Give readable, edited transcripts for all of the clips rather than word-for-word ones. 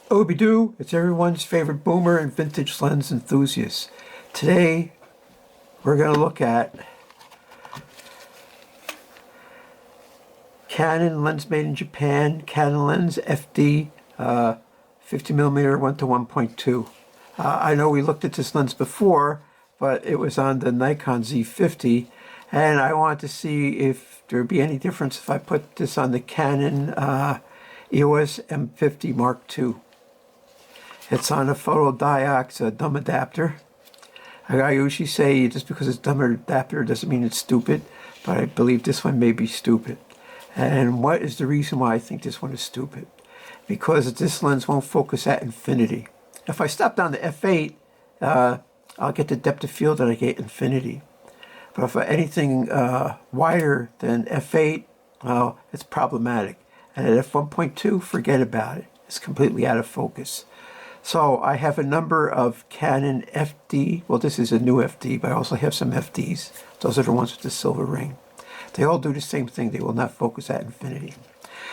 Obi-Doo, it's everyone's favorite boomer and vintage lens enthusiast. Today, we're going to look at Canon lens made in Japan, Canon lens FD 50mm 1:1.2. I know we looked at this lens before, but it was on the Nikon Z50, and I wanted to see if there would be any difference if I put this on the Canon EOS M50 Mark II. It's on a photodiox dumb adapter. I usually say just because it's dumb adapter doesn't mean it's stupid, but I believe this one may be stupid. And what is the reason why I think this one is stupid? Because this lens won't focus at infinity. If I stop down to f8, I'll get the depth of field that I get infinity. But if anything wider than f8, well, it's problematic. And at f1.2, forget about it. It's completely out of focus. So I have a number of Canon FD. Well, this is a new FD, but I also have some FDs. Those are the ones with the silver ring. They all do the same thing. They will not focus at infinity.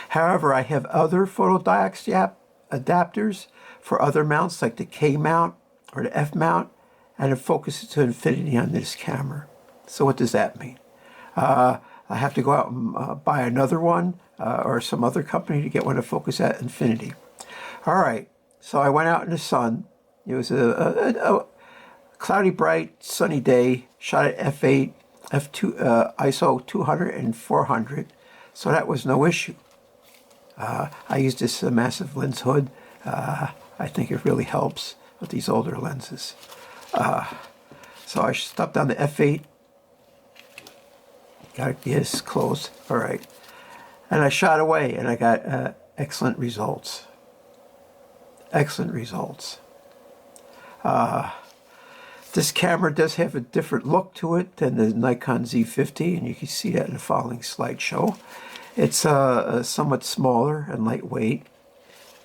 However, I have other photodiox adapters for other mounts, like the K mount or the F mount, and it focuses to infinity on this camera. So what does that mean? I have to go out and buy another one or some other company to get one to focus at infinity. All right. So I went out in the sun. It was a cloudy, bright, sunny day. Shot at f8, f2, ISO 200 and 400. So that was no issue. I used this massive lens hood. I think it really helps with these older lenses. So I stopped down to f8. Got it, yes, close. All right. And I shot away, and I got excellent results. Excellent results. This camera does have a different look to it than the Nikon Z50, and you can see that in the following slideshow. It's somewhat smaller and lightweight.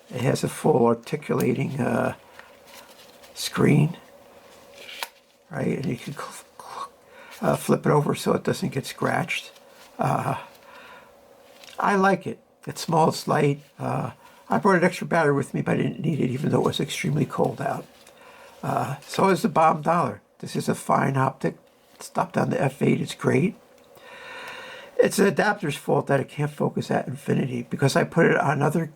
It has a full articulating screen, right? And you can flip it over so it doesn't get scratched. I like it. It's small, it's light. I brought an extra battery with me, but I didn't need it, even though it was extremely cold out. So is the bomb dollar. This is a fine optic. Stop down to f8, it's great. It's the adapter's fault that it can't focus at infinity, because I put it on other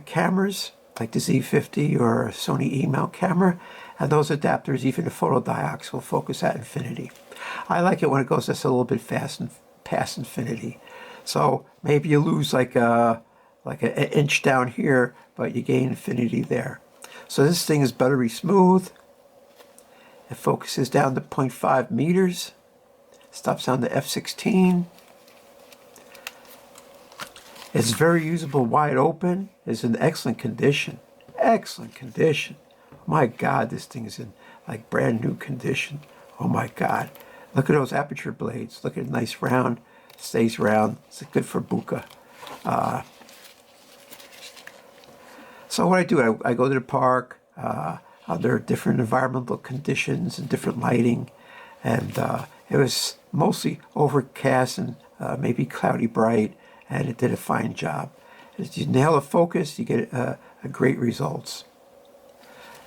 cameras, like the Z50 or a Sony E-mount camera, and those adapters, even the photodiox, will focus at infinity. I like it when it goes just a little bit fast and past infinity. So maybe you lose like an inch down here, but you gain infinity there. So this thing is buttery smooth. It focuses down to 0.5 meters. Stops down to f16. It's very usable wide open. It's in excellent condition. Excellent condition. My God, this thing is in like brand new condition. Oh my God. Look at those aperture blades. Look at it, nice round. Stays round. It's good for bokeh. So what I do, I go to the park under different environmental conditions and different lighting, and it was mostly overcast and maybe cloudy bright, and it did a fine job. As you nail the focus, you get great results.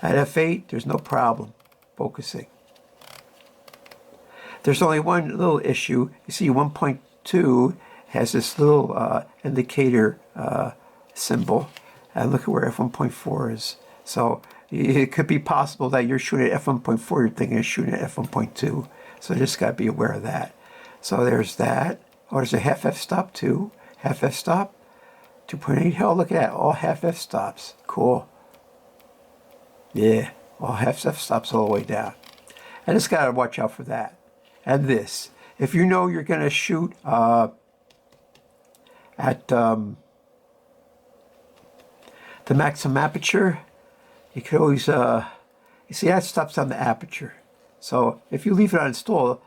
At f8, there's no problem focusing. There's only one little issue. You see 1.2 has this little indicator symbol. And look at where f1.4 is. So it could be possible that you're shooting at f1.4, you're thinking of shooting at f1.2. So just got to be aware of that. So there's that. Oh, there's a half f-stop too. Half f-stop. 2.8. Hell, look at that. All half f-stops. Cool. Yeah. All half f-stops all the way down. And just got to watch out for that. And this. If you know you're going to shoot at the maximum aperture, you could always, you see that stops on the aperture. So if you leave it on install,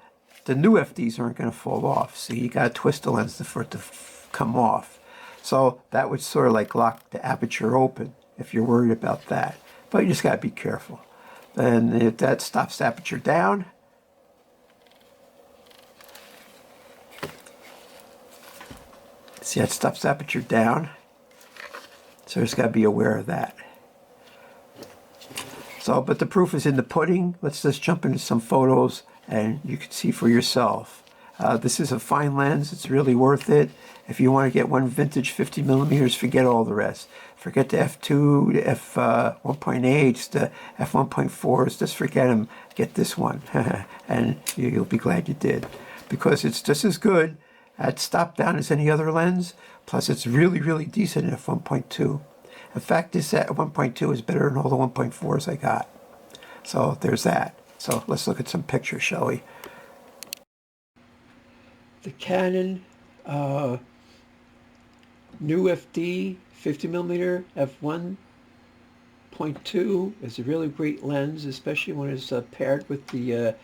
the new FDs aren't going to fall off. So you got to twist the lens for it to come off. So that would sort of like lock the aperture open if you're worried about that. But you just got to be careful. And if that stops the aperture down, see that stops the aperture down. So just got to be aware of that. So, but the proof is in the pudding. Let's just jump into some photos and you can see for yourself. This is a fine lens. It's really worth it. If you want to get one vintage 50 millimeters, forget all the rest. Forget the f2, the f1.8s, the f1.4s. Just forget them. Get this one. And you'll be glad you did. Because it's just as good at stop down as any other lens. Plus, it's really, really decent at f1.2. In fact, this at 1.2 is better than all the 1.4s I got. So there's that. So let's look at some pictures, shall we? The Canon nFD 50 millimeter f1.2 is a really great lens, especially when it's paired with the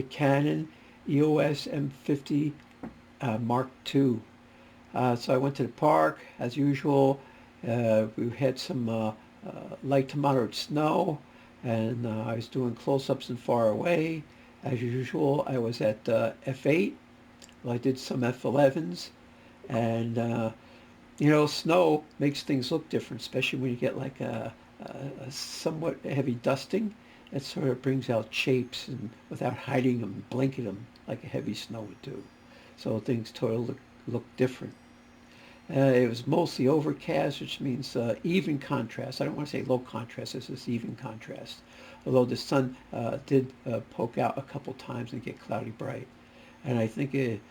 Canon EOS M50 Mark II. So I went to the park as usual. We had some light to moderate snow, and I was doing close-ups and far away. As usual, I was at f8. Well, I did some f11s, and you know, snow makes things look different, especially when you get like a somewhat heavy dusting. It sort of brings out shapes and without hiding them, blinking them like a heavy snow would do. So things totally look different. It was mostly overcast, which means even contrast. I don't want to say low contrast, this is even contrast. Although the sun did poke out a couple times and get cloudy bright. And I think it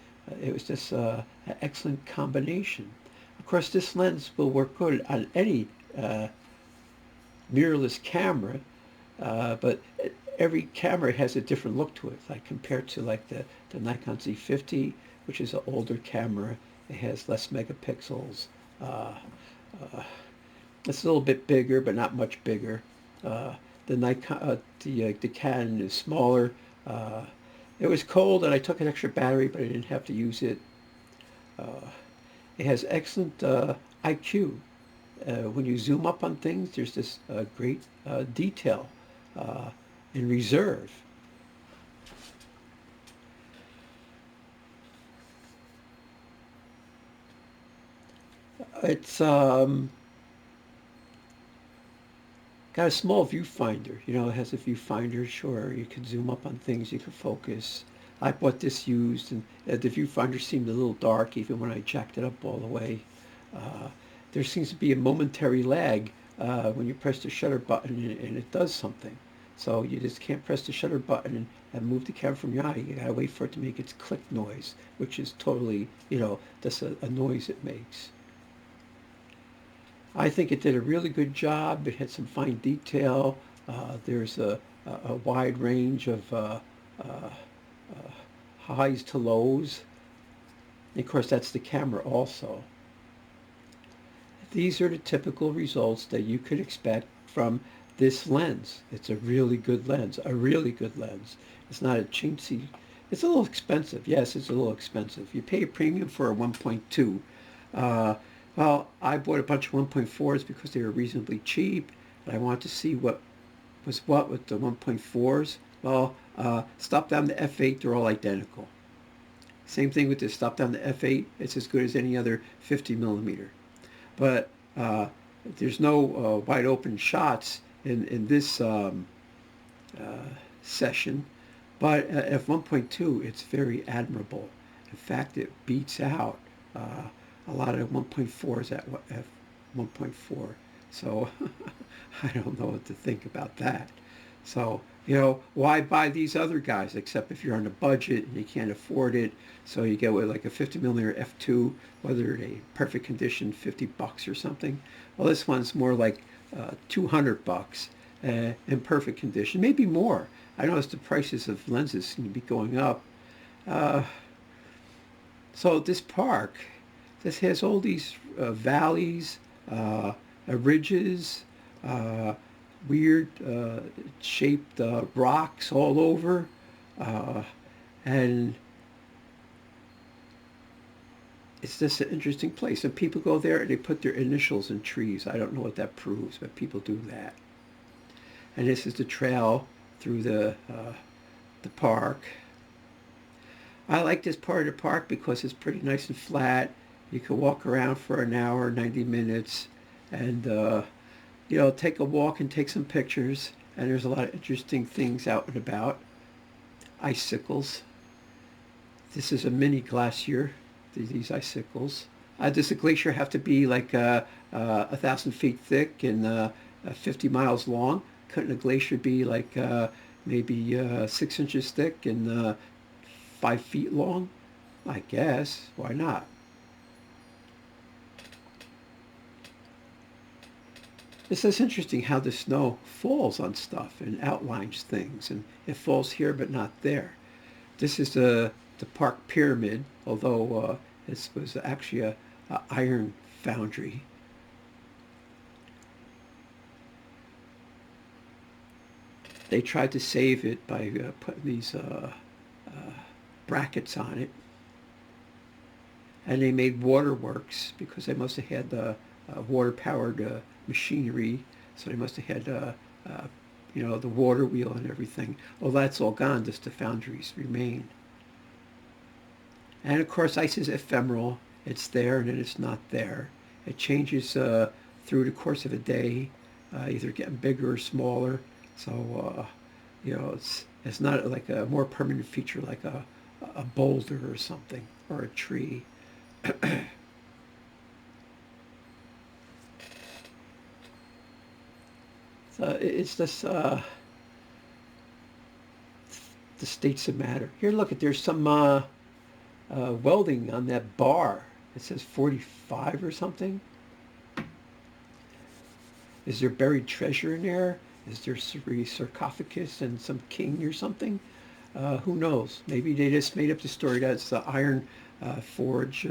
was just an excellent combination. Of course, this lens will work good on any mirrorless camera, but every camera has a different look to it. Like compared to like the Nikon Z50, which is an older camera, it has less megapixels. It's a little bit bigger, but not much bigger. The Nikon, the Canon is smaller. It was cold, and I took an extra battery, but I didn't have to use it. It has excellent IQ. When you zoom up on things, there's this great detail in reserve. It's got a small viewfinder. You know, it has a viewfinder. Sure, you can zoom up on things. You can focus. I bought this used, and the viewfinder seemed a little dark even when I jacked it up all the way. There seems to be a momentary lag when you press the shutter button and it does something. So you just can't press the shutter button and move the camera from your eye. You gotta wait for it to make its click noise, which is totally, you know, just a noise it makes. I think it did a really good job. It had some fine detail. There's a wide range of highs to lows. And of course, that's the camera also. These are the typical results that you could expect from this lens. It's a really good lens, a really good lens. It's not a chintzy. It's a little expensive. Yes, it's a little expensive. You pay a premium for a 1.2. Well, I bought a bunch of 1.4s because they were reasonably cheap, and I wanted to see what was what with the 1.4s. Well, stop down to f8, they're all identical. Same thing with this, stop down to f8, it's as good as any other 50 millimeter. But there's no wide open shots in this session, but at f1.2, it's very admirable. In fact, it beats out a lot of 1.4s at f1.4. So I don't know what to think about that. So, you know, why buy these other guys except if you're on a budget and you can't afford it? So you get with like a 50 millimeter f2, whether in perfect condition, 50 bucks or something. Well, this one's more like 200 bucks in perfect condition, maybe more. I noticed the prices of lenses seem to be going up. So this park, this has all these valleys, ridges, weird shaped rocks all over, and it's just an interesting place. And people go there and they put their initials in trees. I don't know what that proves, but people do that. And this is the trail through the park. I like this part of the park because it's pretty nice and flat. You can walk around for an hour, 90 minutes, and you know, take a walk and take some pictures. and there's a lot of interesting things out and about. Icicles. This is a mini glacier, these icicles. Does a glacier have to be like 1,000 feet thick and 50 miles long? Couldn't a glacier be like maybe 6 inches thick and 5 feet long? I guess. Why not? It's just interesting how the snow falls on stuff and outlines things, and it falls here but not there. This is the Park Pyramid, although this was actually a iron foundry. They tried to save it by putting these brackets on it, and they made waterworks because they must have had water-powered machinery, so they must have had the water wheel and everything. Well, that's all gone, just the foundries remain. And of course, ice is ephemeral. It's there and then it's not there. It changes through the course of a day, either getting bigger or smaller. So, it's not like a more permanent feature like a boulder or something, or a tree. So it's just the states of matter. Here, look, there's some welding on that bar. It says 45 or something. Is there buried treasure in there? Is there a sarcophagus and some king or something? Who knows? Maybe they just made up the story that it's the iron forge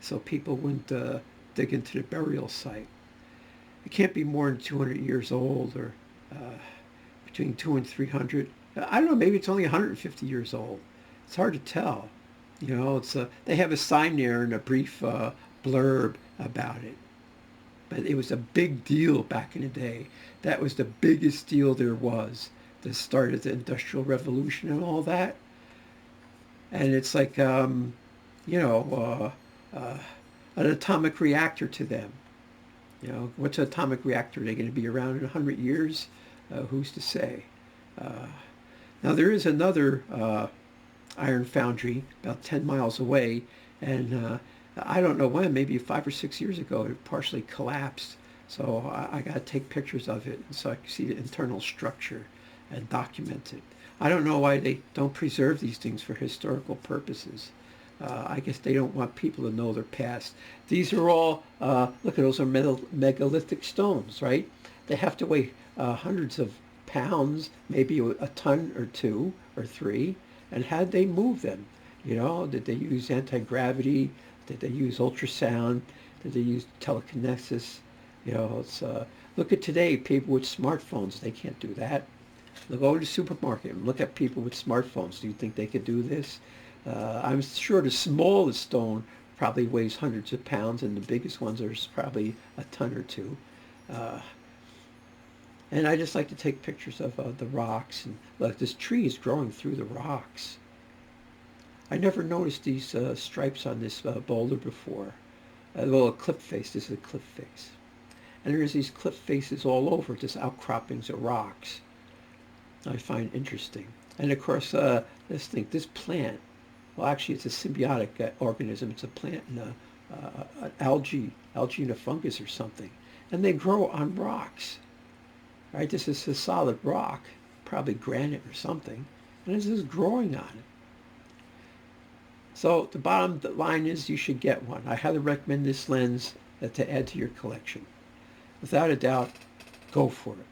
so people wouldn't dig into the burial site. It can't be more than 200 years old, or between 200 and 300. I don't know, maybe it's only 150 years old. It's hard to tell. It's they have a sign there and a brief blurb about it. But it was a big deal back in the day. That was the biggest deal there was. The start of the Industrial Revolution and all that. And it's like, an atomic reactor to them. What's an atomic reactor? Are they going to be around in 100 years? Who's to say? Now, there is another iron foundry about 10 miles away, and I don't know when, maybe 5 or 6 years ago, it partially collapsed. So I got to take pictures of it so I can see the internal structure and document it. I don't know why they don't preserve these things for historical purposes. I guess they don't want people to know their past. These are all, look at those are megalithic stones, right? They have to weigh hundreds of pounds, maybe a ton or two or three. And how did they move them? Did they use anti-gravity? Did they use ultrasound? Did they use telekinesis? Look at today, people with smartphones, they can't do that. Look, go to the supermarket and look at people with smartphones. Do you think they could do this? I'm sure the smallest stone probably weighs hundreds of pounds, and the biggest ones are probably a ton or two. And I just like to take pictures of the rocks. And look, this tree is growing through the rocks. I never noticed these stripes on this boulder before. Well, a cliff face. This is a cliff face. And there's these cliff faces all over, just outcroppings of rocks. I find interesting. And of course, this plant, well, actually, it's a symbiotic organism. It's a plant and an algae and a fungus or something. And they grow on rocks. Right? This is a solid rock, probably granite or something. And this is growing on it. So the bottom line is you should get one. I highly recommend this lens to add to your collection. Without a doubt, go for it.